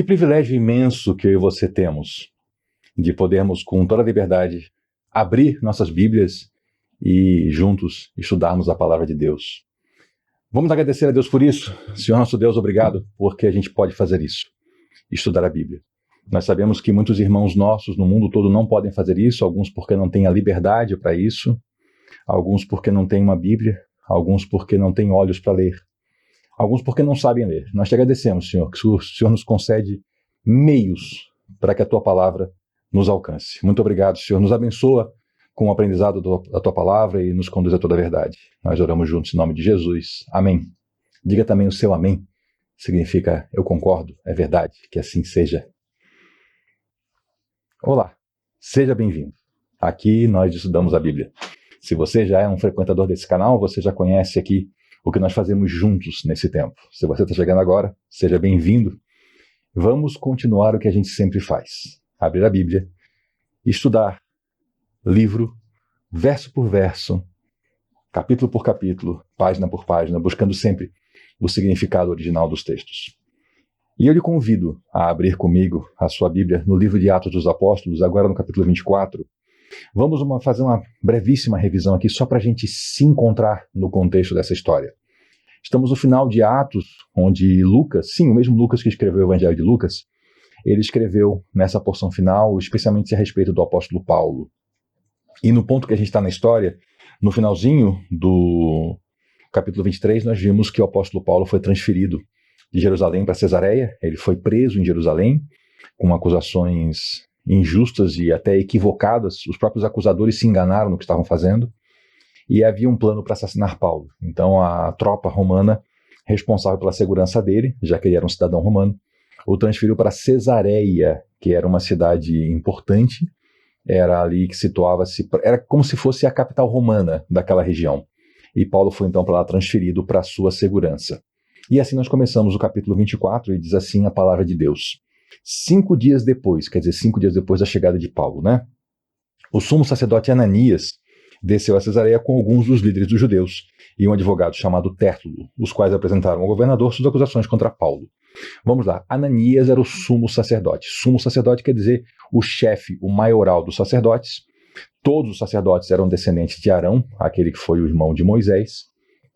Que privilégio imenso que eu e você temos de podermos, com toda a liberdade, abrir nossas Bíblias e juntos estudarmos a palavra de Deus. Vamos agradecer a Deus por isso. Senhor nosso Deus, obrigado porque a gente pode fazer isso, estudar a Bíblia. Nós sabemos que muitos irmãos nossos no mundo todo não podem fazer isso, alguns porque não têm a liberdade para isso, alguns porque não têm uma Bíblia, alguns porque não têm olhos para ler, alguns porque não sabem ler. Nós te agradecemos, Senhor, que o Senhor nos concede meios para que a tua palavra nos alcance. Muito obrigado, Senhor. Nos abençoa com o aprendizado da tua palavra e nos conduz a toda a verdade. Nós oramos juntos em nome de Jesus. Amém. Diga também o seu amém. Significa eu concordo, é verdade, que assim seja. Olá, seja bem-vindo. Aqui nós estudamos a Bíblia. Se você já é um frequentador desse canal, você já conhece aqui o que nós fazemos juntos nesse tempo. Se você está chegando agora, seja bem-vindo. Vamos continuar o que a gente sempre faz. Abrir a Bíblia, estudar livro, verso por verso, capítulo por capítulo, página por página, buscando sempre o significado original dos textos. E eu lhe convido a abrir comigo a sua Bíblia no livro de Atos dos Apóstolos, agora no capítulo 24. Vamos fazer uma brevíssima revisão aqui, só para a gente se encontrar no contexto dessa história. Estamos no final de Atos, onde Lucas, sim, o mesmo Lucas que escreveu o Evangelho de Lucas, ele escreveu nessa porção final, especialmente a respeito do apóstolo Paulo. E no ponto que a gente está na história, no finalzinho do capítulo 23, nós vimos que o apóstolo Paulo foi transferido de Jerusalém para Cesareia. Ele foi preso em Jerusalém, com acusações injustas e até equivocadas. Os próprios acusadores se enganaram no que estavam fazendo. E havia um plano para assassinar Paulo. Então a tropa romana, responsável pela segurança dele, já que ele era um cidadão romano, o transferiu para Cesareia, que era uma cidade importante, era ali que situava-se, era como se fosse a capital romana daquela região. E Paulo foi então para lá transferido para a sua segurança. E assim nós começamos o capítulo 24, e diz assim a palavra de Deus. 5 dias depois, quer dizer, 5 dias depois da chegada de Paulo, né? O sumo sacerdote Ananias desceu a Cesareia com alguns dos líderes dos judeus e um advogado chamado Tértulo, os quais apresentaram ao governador suas acusações contra Paulo. Vamos lá, Ananias era o sumo sacerdote. Sumo sacerdote quer dizer o chefe, o maioral dos sacerdotes. Todos os sacerdotes eram descendentes de Arão, aquele que foi o irmão de Moisés.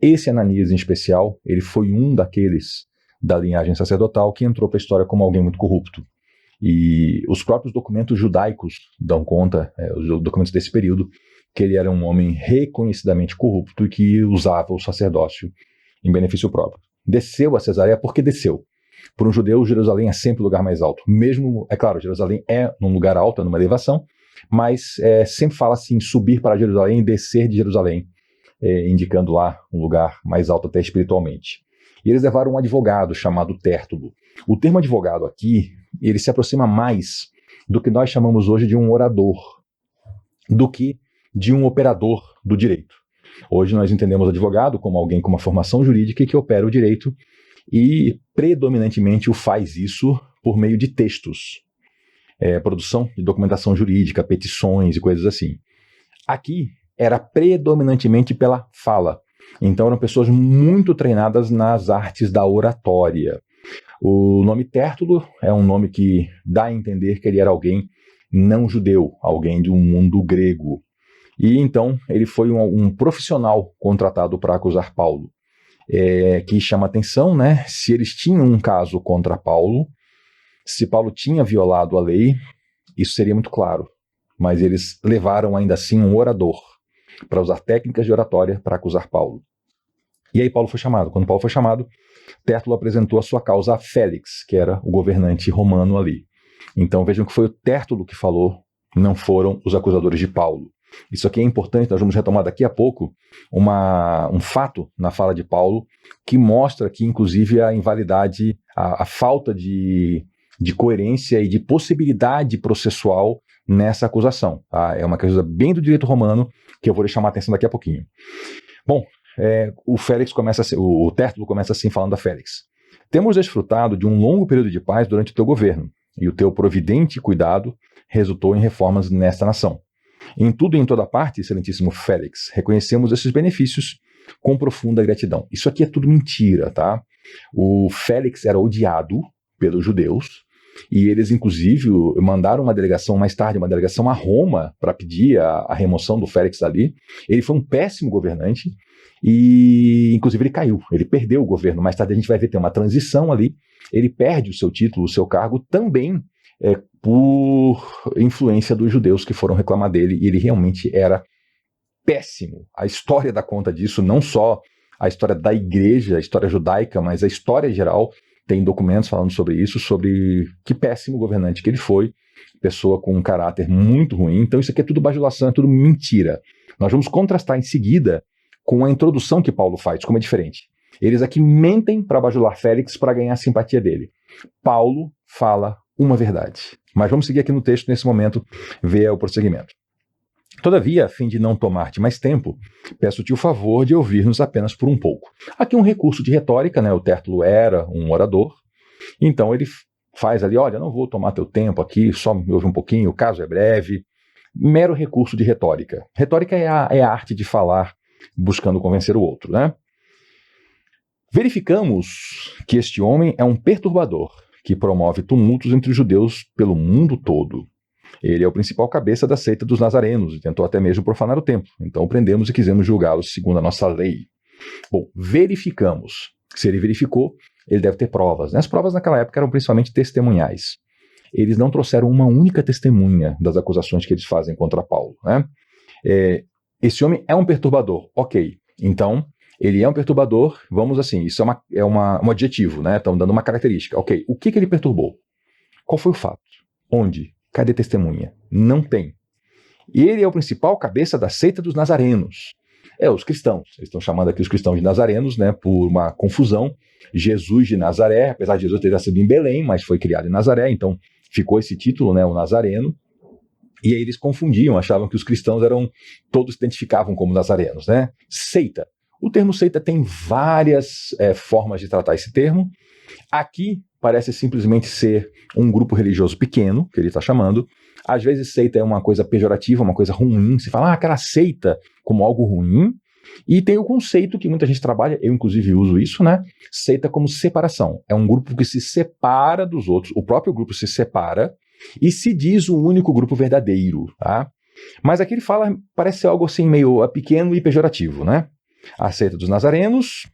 Esse Ananias em especial, ele foi um daqueles da linhagem sacerdotal que entrou para a história como alguém muito corrupto. E os próprios documentos judaicos dão conta, os documentos desse período, que ele era um homem reconhecidamente corrupto e que usava o sacerdócio em benefício próprio. Desceu a Cesareia porque desceu. Por um judeu, Jerusalém é sempre o lugar mais alto. Mesmo, é claro, Jerusalém é num lugar alto, numa elevação, mas sempre fala-se em subir para Jerusalém e descer de Jerusalém, indicando lá um lugar mais alto até espiritualmente. E eles levaram um advogado chamado Tértulo. O termo advogado aqui, ele se aproxima mais do que nós chamamos hoje de um orador, do que de um operador do direito. Hoje nós entendemos advogado como alguém com uma formação jurídica que opera o direito e predominantemente o faz isso por meio de textos, produção de documentação jurídica, petições e coisas assim. Aqui era predominantemente pela fala. Então eram pessoas muito treinadas nas artes da oratória. O nome Tértulo é um nome que dá a entender que ele era alguém não judeu, alguém de um mundo grego. E então ele foi um profissional contratado para acusar Paulo, que chama atenção, né? Se eles tinham um caso contra Paulo, se Paulo tinha violado a lei, isso seria muito claro. Mas eles levaram ainda assim um orador para usar técnicas de oratória para acusar Paulo. E aí Paulo foi chamado. Quando Paulo foi chamado, Tértulo apresentou a sua causa a Félix, que era o governante romano ali. Então vejam que foi o Tértulo que falou, não foram os acusadores de Paulo. Isso aqui é importante, nós vamos retomar daqui a pouco um fato na fala de Paulo que mostra que, inclusive, a invalidade, a falta de coerência e de possibilidade processual nessa acusação. Tá? É uma coisa bem do direito romano que eu vou lhe chamar a atenção daqui a pouquinho. Bom, o Tértulo começa assim falando a Félix. Temos desfrutado de um longo período de paz durante o teu governo, e o teu providente cuidado resultou em reformas nesta nação. Em tudo e em toda parte, excelentíssimo Félix, reconhecemos esses benefícios com profunda gratidão. Isso aqui é tudo mentira, tá? O Félix era odiado pelos judeus, e eles, inclusive, mandaram uma delegação mais tarde, uma delegação a Roma, para pedir a remoção do Félix ali. Ele foi um péssimo governante, e, inclusive, ele caiu, ele perdeu o governo. Mais tarde a gente vai ver, tem uma transição ali, ele perde o seu título, o seu cargo, também por influência dos judeus que foram reclamar dele, e ele realmente era péssimo. A história dá conta disso, não só a história da igreja, a história judaica, mas a história em geral tem documentos falando sobre isso, sobre que péssimo governante que ele foi, pessoa com um caráter muito ruim. Então isso aqui é tudo bajulação, é tudo mentira. Nós vamos contrastar em seguida com a introdução que Paulo faz, como é diferente. Eles aqui mentem para bajular Félix para ganhar a simpatia dele. Paulo fala uma verdade. Mas vamos seguir aqui no texto nesse momento, ver o prosseguimento. Todavia, a fim de não tomar-te mais tempo, peço-te o favor de ouvir-nos apenas por um pouco. Aqui um recurso de retórica, né? O Tértulo era um orador, então ele faz ali, olha, não vou tomar teu tempo aqui, só me ouve um pouquinho, o caso é breve. Mero recurso de retórica. Retórica é a arte de falar buscando convencer o outro, né? Verificamos que este homem é um perturbador, que promove tumultos entre os judeus pelo mundo todo. Ele é o principal cabeça da seita dos nazarenos e tentou até mesmo profanar o templo. Então o prendemos e quisemos julgá-lo segundo a nossa lei. Bom, verificamos. Se ele verificou, ele deve ter provas. As provas naquela época eram principalmente testemunhais. Eles não trouxeram uma única testemunha das acusações que eles fazem contra Paulo, né? Esse homem é um perturbador. Ok, então ele é um perturbador, vamos assim, isso é um adjetivo, né? Estão dando uma característica. Ok, o que ele perturbou? Qual foi o fato? Onde? Cadê testemunha? Não tem. Ele é o principal cabeça da seita dos nazarenos. Os cristãos. Eles estão chamando aqui os cristãos de nazarenos, né? Por uma confusão. Jesus de Nazaré, apesar de Jesus ter nascido em Belém, mas foi criado em Nazaré, então ficou esse título, né? O nazareno. E aí eles confundiam, achavam que os cristãos todos se identificavam como nazarenos, né? Seita. O termo seita tem várias formas de tratar esse termo. Aqui parece simplesmente ser um grupo religioso pequeno, que ele está chamando. Às vezes seita é uma coisa pejorativa, uma coisa ruim. Se fala, aquela seita como algo ruim. E tem o conceito que muita gente trabalha, eu inclusive uso isso, né? Seita como separação. É um grupo que se separa dos outros. O próprio grupo se separa e se diz o único grupo verdadeiro, tá? Mas aqui ele fala, parece algo assim meio pequeno e pejorativo, né? A seita dos nazarenos,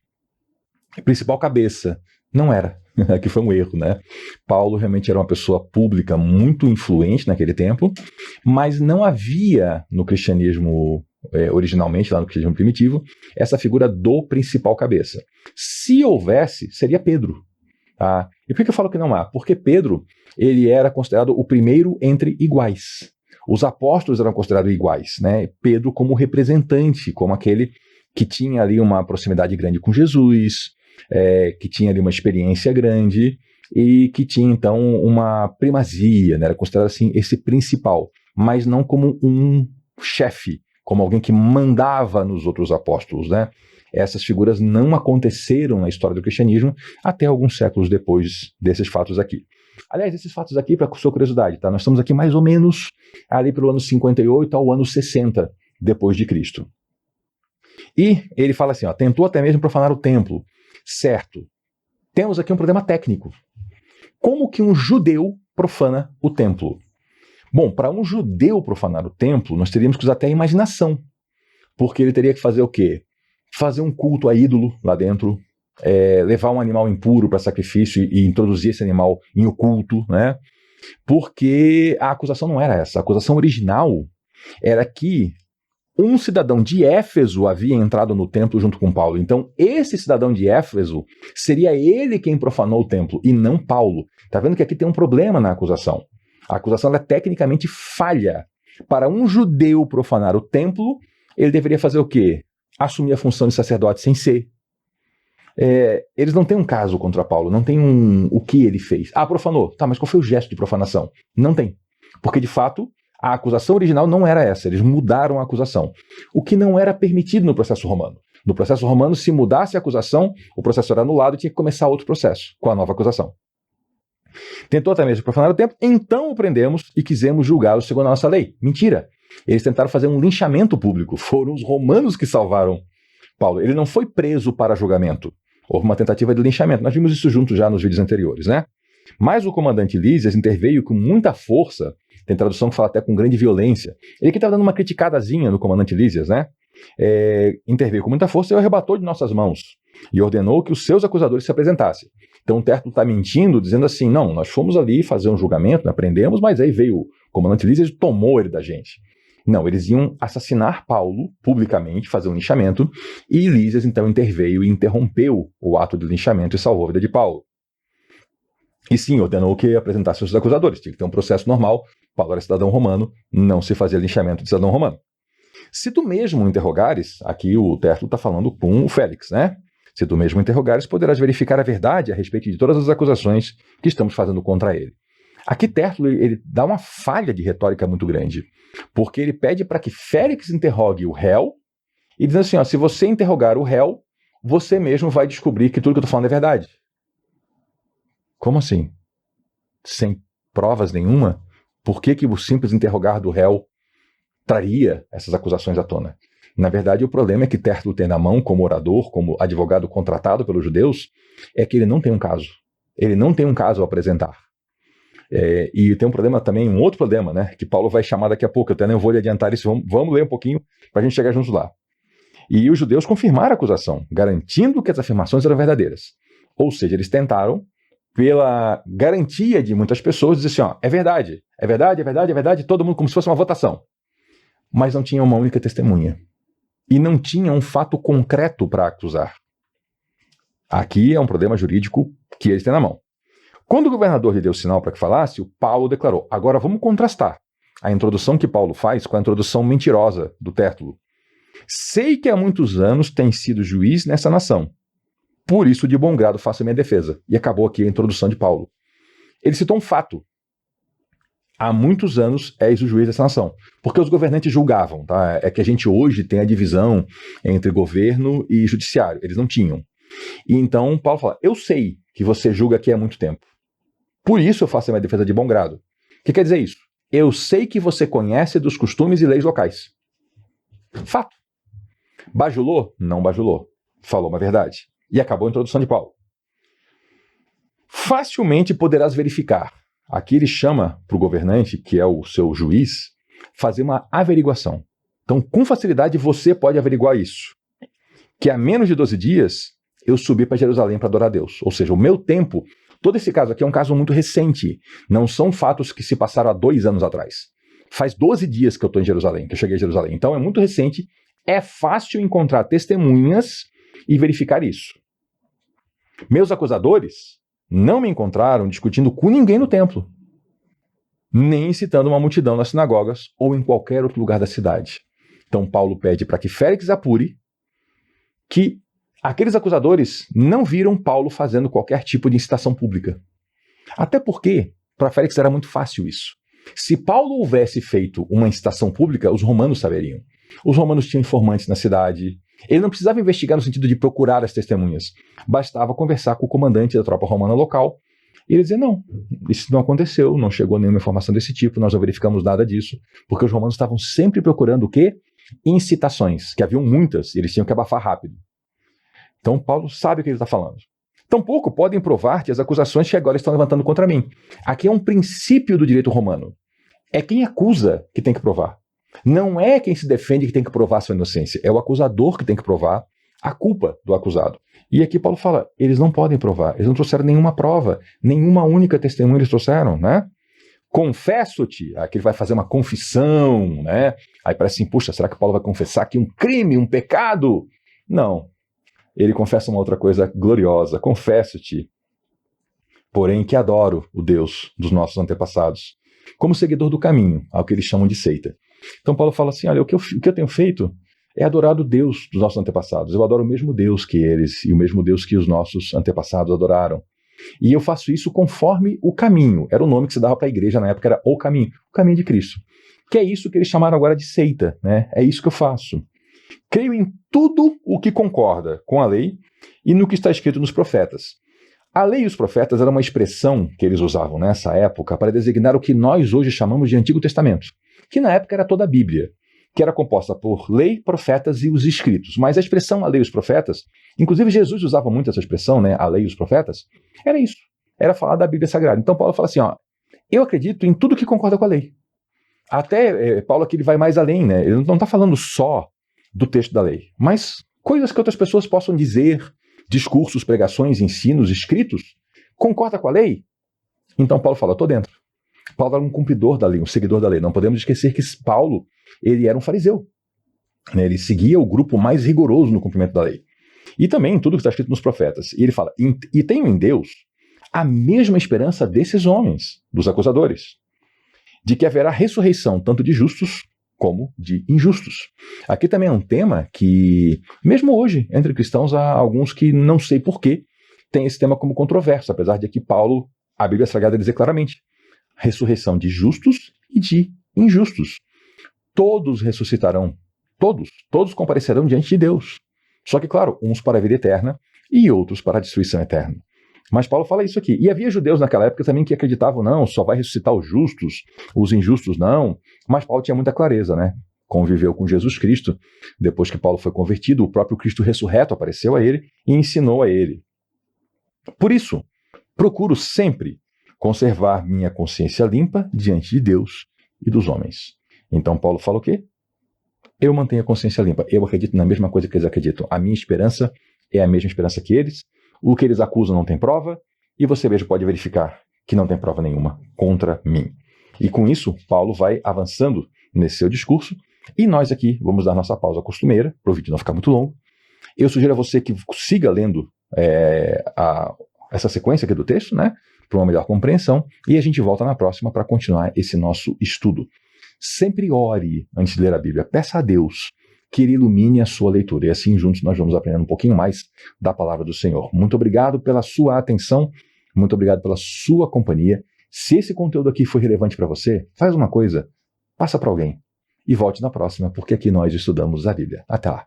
principal cabeça. Não era. Aqui foi um erro, né? Paulo realmente era uma pessoa pública muito influente naquele tempo, mas não havia no cristianismo, originalmente, lá no cristianismo primitivo, essa figura do principal cabeça. Se houvesse, seria Pedro. Tá? E por que eu falo que não há? Porque Pedro, ele era considerado o primeiro entre iguais. Os apóstolos eram considerados iguais, né? Pedro como representante, como aquele que tinha ali uma proximidade grande com Jesus, que tinha ali uma experiência grande e que tinha então uma primazia, né? Era considerado assim esse principal, mas não como um chefe, como alguém que mandava nos outros apóstolos, né? Essas figuras não aconteceram na história do cristianismo até alguns séculos depois desses fatos aqui. Aliás, esses fatos aqui, para sua curiosidade, tá? Nós estamos aqui mais ou menos ali pelo ano 58 ao ano 60 depois de Cristo. E ele fala assim, tentou até mesmo profanar o templo. Certo. Temos aqui um problema técnico. Como que um judeu profana o templo? Bom, para um judeu profanar o templo, nós teríamos que usar até a imaginação. Porque ele teria que fazer o quê? Fazer um culto a ídolo lá dentro, levar um animal impuro para sacrifício e introduzir esse animal em o culto, né? Porque a acusação não era essa. A acusação original era que um cidadão de Éfeso havia entrado no templo junto com Paulo. Então, esse cidadão de Éfeso seria ele quem profanou o templo e não Paulo. Está vendo que aqui tem um problema na acusação. A acusação é tecnicamente falha. Para um judeu profanar o templo, ele deveria fazer o quê? Assumir a função de sacerdote sem ser. Eles não têm um caso contra Paulo, não tem o que ele fez. Profanou. Tá, mas qual foi o gesto de profanação? Não tem. Porque, de fato, a acusação original não era essa, eles mudaram a acusação. O que não era permitido no processo romano. No processo romano, se mudasse a acusação, o processo era anulado e tinha que começar outro processo, com a nova acusação. Tentou até mesmo profanar o templo, então o prendemos e quisemos julgá-lo segundo a nossa lei. Mentira! Eles tentaram fazer um linchamento público, foram os romanos que salvaram Paulo. Ele não foi preso para julgamento. Houve uma tentativa de linchamento, nós vimos isso juntos já nos vídeos anteriores, né? Mas o comandante Lísias interveio com muita força, tem tradução que fala até com grande violência. Ele que estava dando uma criticadazinha no comandante Lísias, né? Interveio com muita força e o arrebatou de nossas mãos e ordenou que os seus acusadores se apresentassem. Então o Tértulo está mentindo, dizendo assim, não, nós fomos ali fazer um julgamento, aprendemos, mas aí veio o comandante Lísias e tomou ele da gente. Não, eles iam assassinar Paulo publicamente, fazer um linchamento, e Lísias então interveio e interrompeu o ato de linchamento e salvou a vida de Paulo. E sim, ordenou que apresentasse os seus acusadores, tinha que ter um processo normal, Paulo era cidadão romano, não se fazia linchamento de cidadão romano. Se tu mesmo interrogares, aqui o Tértulo está falando com o Félix, né? Se tu mesmo interrogares, poderás verificar a verdade a respeito de todas as acusações que estamos fazendo contra ele. Aqui Tértulo ele dá uma falha de retórica muito grande, porque ele pede para que Félix interrogue o réu, e diz assim, ó, se você interrogar o réu, você mesmo vai descobrir que tudo que eu estou falando é verdade. Como assim? Sem provas nenhuma? Por que o simples interrogar do réu traria essas acusações à tona? Na verdade, o problema é que Tértulo tem na mão, como orador, como advogado contratado pelos judeus, é que ele não tem um caso. Ele não tem um caso a apresentar. E tem um problema também, um outro problema, né, que Paulo vai chamar daqui a pouco, eu até nem vou lhe adiantar isso, vamos ler um pouquinho para a gente chegar juntos lá. E os judeus confirmaram a acusação, garantindo que as afirmações eram verdadeiras. Ou seja, eles tentaram, pela garantia de muitas pessoas, dizer assim, ó, é verdade, é verdade, é verdade, é verdade, todo mundo como se fosse uma votação. Mas não tinha uma única testemunha. E não tinha um fato concreto para acusar. Aqui é um problema jurídico que eles têm na mão. Quando o governador lhe deu sinal para que falasse, o Paulo declarou, agora vamos contrastar a introdução que Paulo faz com a introdução mentirosa do Tértulo. Sei que há muitos anos tem sido juiz nessa nação. Por isso, de bom grado, faço a minha defesa. E acabou aqui a introdução de Paulo. Ele citou um fato. Há muitos anos és o juiz dessa nação. Porque os governantes julgavam, tá? É que a gente hoje tem a divisão entre governo e judiciário. Eles não tinham. E então Paulo fala, eu sei que você julga aqui há muito tempo. Por isso eu faço a minha defesa de bom grado. O que quer dizer isso? Eu sei que você conhece dos costumes e leis locais. Fato. Bajulou? Não bajulou. Falou uma verdade. E acabou a introdução de Paulo. Facilmente poderás verificar. Aqui ele chama para o governante, que é o seu juiz, fazer uma averiguação. Então, com facilidade, você pode averiguar isso. Que há menos de 12 dias, eu subi para Jerusalém para adorar a Deus. Ou seja, o meu tempo, todo esse caso aqui é um caso muito recente. Não são fatos que se passaram há 2 anos atrás. Faz 12 dias que eu estou em Jerusalém, que eu cheguei a Jerusalém. Então, é muito recente. É fácil encontrar testemunhas e verificar isso. Meus acusadores não me encontraram discutindo com ninguém no templo, nem incitando uma multidão nas sinagogas ou em qualquer outro lugar da cidade. Então Paulo pede para que Félix apure que aqueles acusadores não viram Paulo fazendo qualquer tipo de incitação pública. Até porque, para Félix era muito fácil isso. Se Paulo houvesse feito uma incitação pública, os romanos saberiam. Os romanos tinham informantes na cidade. Ele não precisava investigar no sentido de procurar as testemunhas. Bastava conversar com o comandante da tropa romana local e ele dizer, não, isso não aconteceu, não chegou nenhuma informação desse tipo, nós não verificamos nada disso, porque os romanos estavam sempre procurando o quê? Incitações, que haviam muitas, e eles tinham que abafar rápido. Então Paulo sabe o que ele está falando. Tampouco podem provar que as acusações que agora estão levantando contra mim. Aqui é um princípio do direito romano. É quem acusa que tem que provar. Não é quem se defende que tem que provar sua inocência, é o acusador que tem que provar a culpa do acusado. E aqui Paulo fala, eles não podem provar, eles não trouxeram nenhuma prova, nenhuma única testemunha eles trouxeram, né? Confesso-te, aqui ele vai fazer uma confissão, né? Aí parece assim, puxa, será que Paulo vai confessar aqui um crime, um pecado? Não, ele confessa uma outra coisa gloriosa, confesso-te, porém que adoro o Deus dos nossos antepassados, como seguidor do caminho, ao que eles chamam de seita. Então Paulo fala assim, olha, o que eu tenho feito é adorar o Deus dos nossos antepassados. Eu adoro o mesmo Deus que eles e o mesmo Deus que os nossos antepassados adoraram. E eu faço isso conforme o caminho. Era o nome que se dava para a igreja na época, era o caminho de Cristo. Que é isso que eles chamaram agora de seita, né? É isso que eu faço. Creio em tudo o que concorda com a lei e no que está escrito nos profetas. A lei e os profetas era uma expressão que eles usavam nessa época para designar o que nós hoje chamamos de Antigo Testamento, que na época era toda a Bíblia, que era composta por lei, profetas e os escritos. Mas a expressão a lei e os profetas, inclusive Jesus usava muito essa expressão, né, a lei e os profetas, era isso. era falar da Bíblia Sagrada. Então Paulo fala assim, ó, eu acredito em tudo que concorda com a lei. Até Paulo aqui ele vai mais além, né? Ele não está falando só do texto da lei, mas coisas que outras pessoas possam dizer, discursos, pregações, ensinos, escritos, concorda com a lei? Então Paulo fala, eu estou dentro. Paulo era um cumpridor da lei, um seguidor da lei. Não podemos esquecer que Paulo, ele era um fariseu. Né? Ele seguia o grupo mais rigoroso no cumprimento da lei. E também tudo que está escrito nos profetas. E ele fala, e tenho em Deus a mesma esperança desses homens, dos acusadores, de que haverá ressurreição tanto de justos como de injustos. Aqui também é um tema que, mesmo hoje, entre cristãos, há alguns que não sei porquê tem esse tema como controverso, apesar de que Paulo, a Bíblia Sagrada dizer claramente, ressurreição de justos e de injustos. Todos ressuscitarão, todos comparecerão diante de Deus. Só que, claro, uns para a vida eterna e outros para a destruição eterna. Mas Paulo fala isso aqui. E havia judeus naquela época também que acreditavam, não, só vai ressuscitar os justos, os injustos não. Mas Paulo tinha muita clareza, né? Conviveu com Jesus Cristo. Depois que Paulo foi convertido, o próprio Cristo ressurreto apareceu a ele e ensinou a ele. Por isso, procuro sempre conservar minha consciência limpa diante de Deus e dos homens. Então Paulo fala o quê? Eu mantenho a consciência limpa. Eu acredito na mesma coisa que eles acreditam. A minha esperança é a mesma esperança que eles. O que eles acusam não tem prova. E você mesmo pode verificar que não tem prova nenhuma contra mim. E com isso, Paulo vai avançando nesse seu discurso. E nós aqui vamos dar nossa pausa costumeira, para o vídeo não ficar muito longo. Eu sugiro a você que siga lendo essa sequência aqui do texto, né? Para uma melhor compreensão. E a gente volta na próxima para continuar esse nosso estudo. Sempre ore antes de ler a Bíblia. Peça a Deus que Ele ilumine a sua leitura. E assim juntos nós vamos aprendendo um pouquinho mais da palavra do Senhor. Muito obrigado pela sua atenção. Muito obrigado pela sua companhia. Se esse conteúdo aqui foi relevante para você, faz uma coisa. Passa para alguém. E volte na próxima, porque aqui nós estudamos a Bíblia. Até lá.